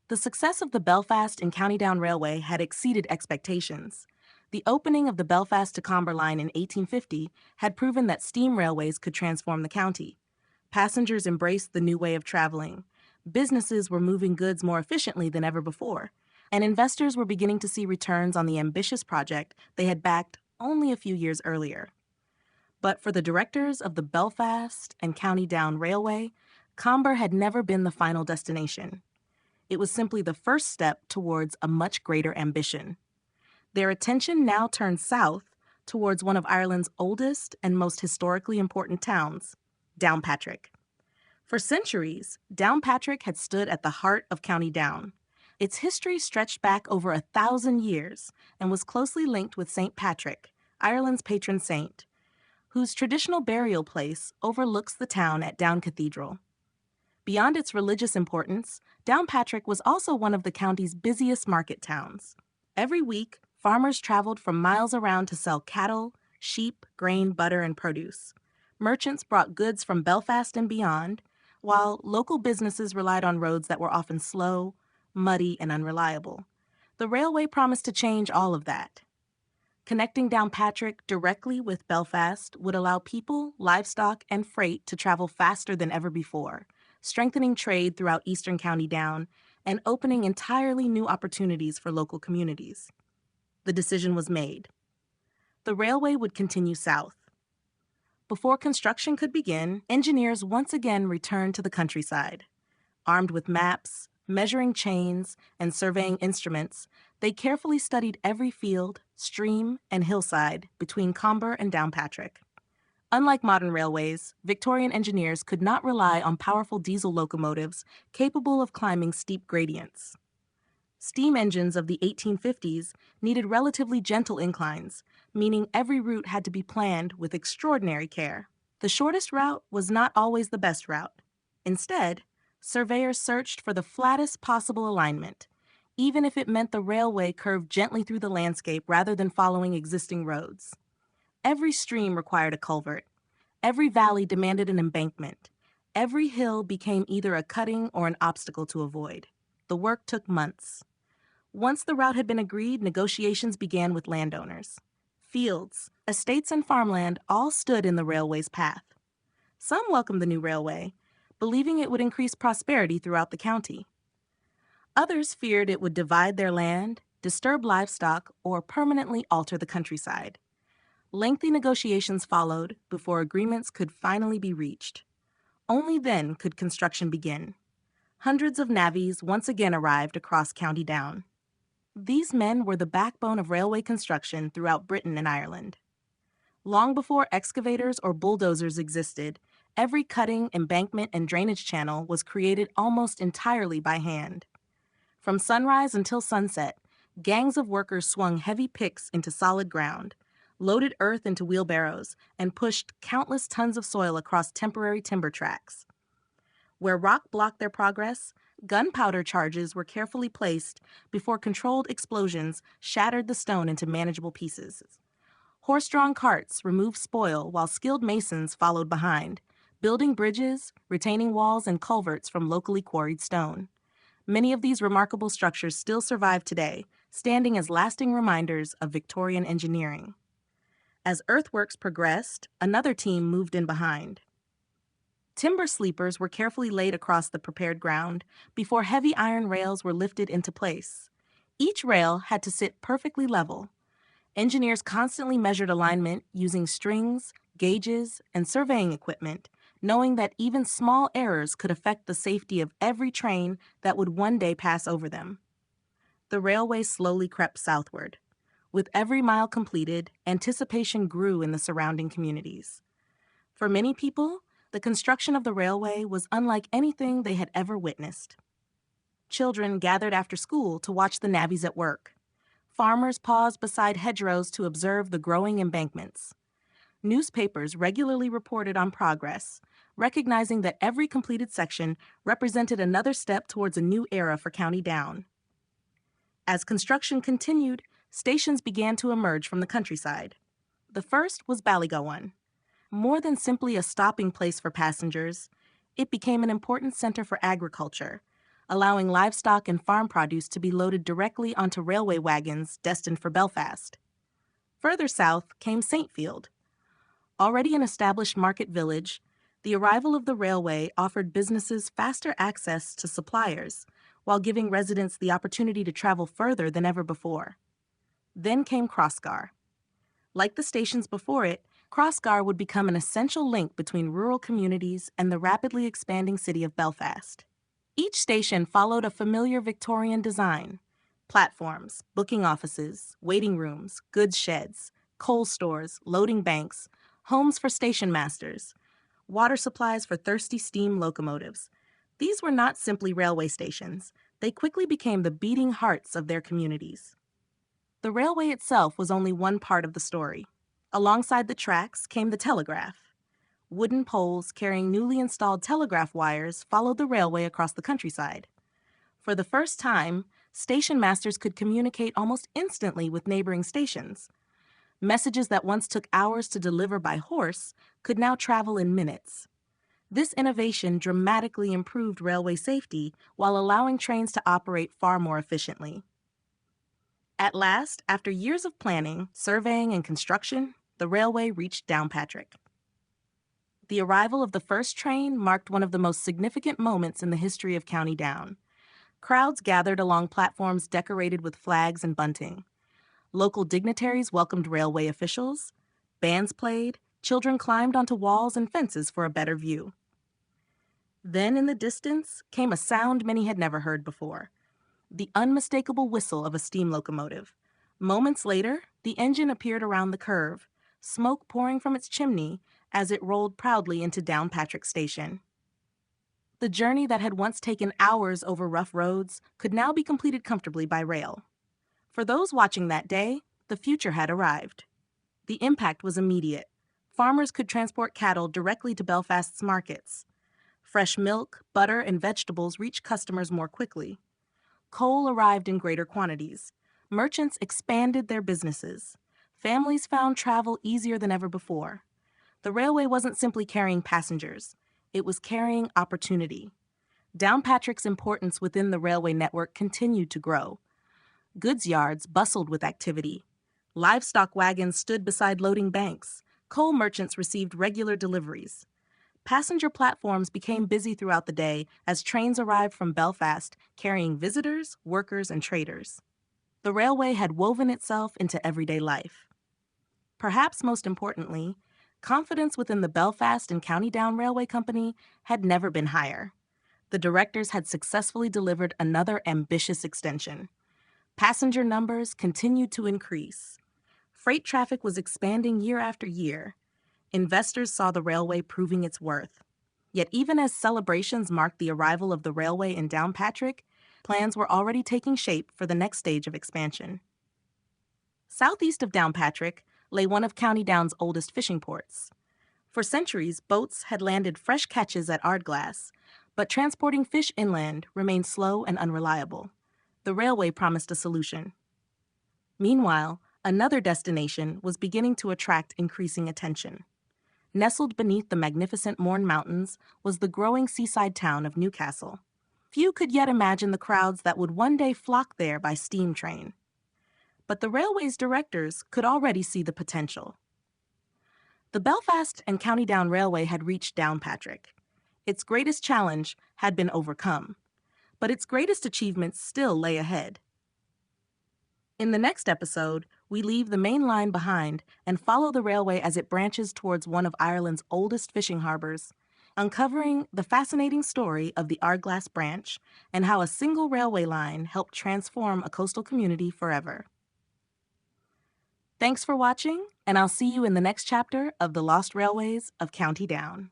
The success of the Belfast and County Down Railway had exceeded expectations. The opening of the Belfast to Comber line in 1850 had proven that steam railways could transform the county. Passengers embraced the new way of traveling. Businesses were moving goods more efficiently than ever before, and investors were beginning to see returns on the ambitious project they had backed only a few years earlier. But for the directors of the Belfast and County Down Railway, Comber had never been the final destination. It was simply the first step towards a much greater ambition. Their attention now turned south towards one of Ireland's oldest and most historically important towns, Downpatrick. For centuries, Downpatrick had stood at the heart of County Down. Its history stretched back over 1,000 years and was closely linked with St. Patrick, Ireland's patron saint, whose traditional burial place overlooks the town at Down Cathedral. Beyond its religious importance, Downpatrick was also one of the county's busiest market towns. Every week, farmers traveled from miles around to sell cattle, sheep, grain, butter, and produce. Merchants brought goods from Belfast and beyond, while local businesses relied on roads that were often slow, muddy, and unreliable. The railway promised to change all of that. Connecting Downpatrick directly with Belfast would allow people, livestock, and freight to travel faster than ever before, strengthening trade throughout eastern County Down and opening entirely new opportunities for local communities. The decision was made. The railway would continue south. Before construction could begin, engineers once again returned to the countryside. Armed with maps, measuring chains, and surveying instruments, they carefully studied every field, stream, and hillside between Comber and Downpatrick. Unlike modern railways, Victorian engineers could not rely on powerful diesel locomotives capable of climbing steep gradients. Steam engines of the 1850s needed relatively gentle inclines, meaning every route had to be planned with extraordinary care. The shortest route was not always the best route. Instead, surveyors searched for the flattest possible alignment, even if it meant the railway curved gently through the landscape rather than following existing roads. Every stream required a culvert. Every valley demanded an embankment. Every hill became either a cutting or an obstacle to avoid. The work took months. Once the route had been agreed, negotiations began with landowners. Fields, estates, and farmland all stood in the railway's path. Some welcomed the new railway, believing it would increase prosperity throughout the county. Others feared it would divide their land, disturb livestock, or permanently alter the countryside. Lengthy negotiations followed before agreements could finally be reached. Only then could construction begin. Hundreds of navvies once again arrived across County Down. These men were the backbone of railway construction throughout Britain and Ireland. Long before excavators or bulldozers existed, every cutting, embankment, and drainage channel was created almost entirely by hand. From sunrise until sunset, gangs of workers swung heavy picks into solid ground, loaded earth into wheelbarrows, and pushed countless tons of soil across temporary timber tracks. Where rock blocked their progress, gunpowder charges were carefully placed before controlled explosions shattered the stone into manageable pieces. Horse-drawn carts removed spoil while skilled masons followed behind, building bridges, retaining walls, and culverts from locally quarried stone. Many of these remarkable structures still survive today, standing as lasting reminders of Victorian engineering. As earthworks progressed, another team moved in behind. Timber sleepers were carefully laid across the prepared ground before heavy iron rails were lifted into place. Each rail had to sit perfectly level. Engineers constantly measured alignment using strings, gauges, and surveying equipment, knowing that even small errors could affect the safety of every train that would one day pass over them. The railway slowly crept southward. With every mile completed, anticipation grew in the surrounding communities. For many people, the construction of the railway was unlike anything they had ever witnessed. Children gathered after school to watch the navvies at work. Farmers paused beside hedgerows to observe the growing embankments. Newspapers regularly reported on progress, recognizing that every completed section represented another step towards a new era for County Down. As construction continued, stations began to emerge from the countryside. The first was Ballygowan. More than simply a stopping place for passengers, it became an important center for agriculture, allowing livestock and farm produce to be loaded directly onto railway wagons destined for Belfast. Further south came Saintfield. Already an established market village, the arrival of the railway offered businesses faster access to suppliers, while giving residents the opportunity to travel further than ever before. Then came Crossgar. Like the stations before it, Crossgar would become an essential link between rural communities and the rapidly expanding city of Belfast. Each station followed a familiar Victorian design: platforms, booking offices, waiting rooms, goods sheds, coal stores, loading banks, homes for station masters, water supplies for thirsty steam locomotives. These were not simply railway stations. They quickly became the beating hearts of their communities. The railway itself was only one part of the story. Alongside the tracks came the telegraph. Wooden poles carrying newly installed telegraph wires followed the railway across the countryside. For the first time, station masters could communicate almost instantly with neighboring stations. Messages that once took hours to deliver by horse could now travel in minutes. This innovation dramatically improved railway safety while allowing trains to operate far more efficiently. At last, after years of planning, surveying, and construction, the railway reached Downpatrick. The arrival of the first train marked one of the most significant moments in the history of County Down. Crowds gathered along platforms decorated with flags and bunting. Local dignitaries welcomed railway officials. Bands played. Children climbed onto walls and fences for a better view. Then, in the distance, came a sound many had never heard before: the unmistakable whistle of a steam locomotive. Moments later, the engine appeared around the curve, smoke pouring from its chimney as it rolled proudly into Downpatrick Station. The journey that had once taken hours over rough roads could now be completed comfortably by rail. For those watching that day, the future had arrived. The impact was immediate. Farmers could transport cattle directly to Belfast's markets. Fresh milk, butter, and vegetables reached customers more quickly. Coal arrived in greater quantities. Merchants expanded their businesses. Families found travel easier than ever before. The railway wasn't simply carrying passengers. It was carrying opportunity. Downpatrick's importance within the railway network continued to grow. Goods yards bustled with activity. Livestock wagons stood beside loading banks. Coal merchants received regular deliveries. Passenger platforms became busy throughout the day as trains arrived from Belfast carrying visitors, workers, and traders. The railway had woven itself into everyday life. Perhaps most importantly, confidence within the Belfast and County Down Railway Company had never been higher. The directors had successfully delivered another ambitious extension. Passenger numbers continued to increase. Freight traffic was expanding year after year. Investors saw the railway proving its worth. Yet even as celebrations marked the arrival of the railway in Downpatrick, plans were already taking shape for the next stage of expansion. Southeast of Downpatrick lay one of County Down's oldest fishing ports. For centuries, boats had landed fresh catches at Ardglass, but transporting fish inland remained slow and unreliable. The railway promised a solution. Meanwhile, another destination was beginning to attract increasing attention. Nestled beneath the magnificent Mourne Mountains was the growing seaside town of Newcastle. Few could yet imagine the crowds that would one day flock there by steam train. But the railway's directors could already see the potential. The Belfast and County Down Railway had reached Downpatrick. Its greatest challenge had been overcome, but its greatest achievements still lay ahead. In the next episode, we leave the main line behind and follow the railway as it branches towards one of Ireland's oldest fishing harbors, uncovering the fascinating story of the Ardglass branch and how a single railway line helped transform a coastal community forever. Thanks for watching, and I'll see you in the next chapter of The Lost Railways of County Down.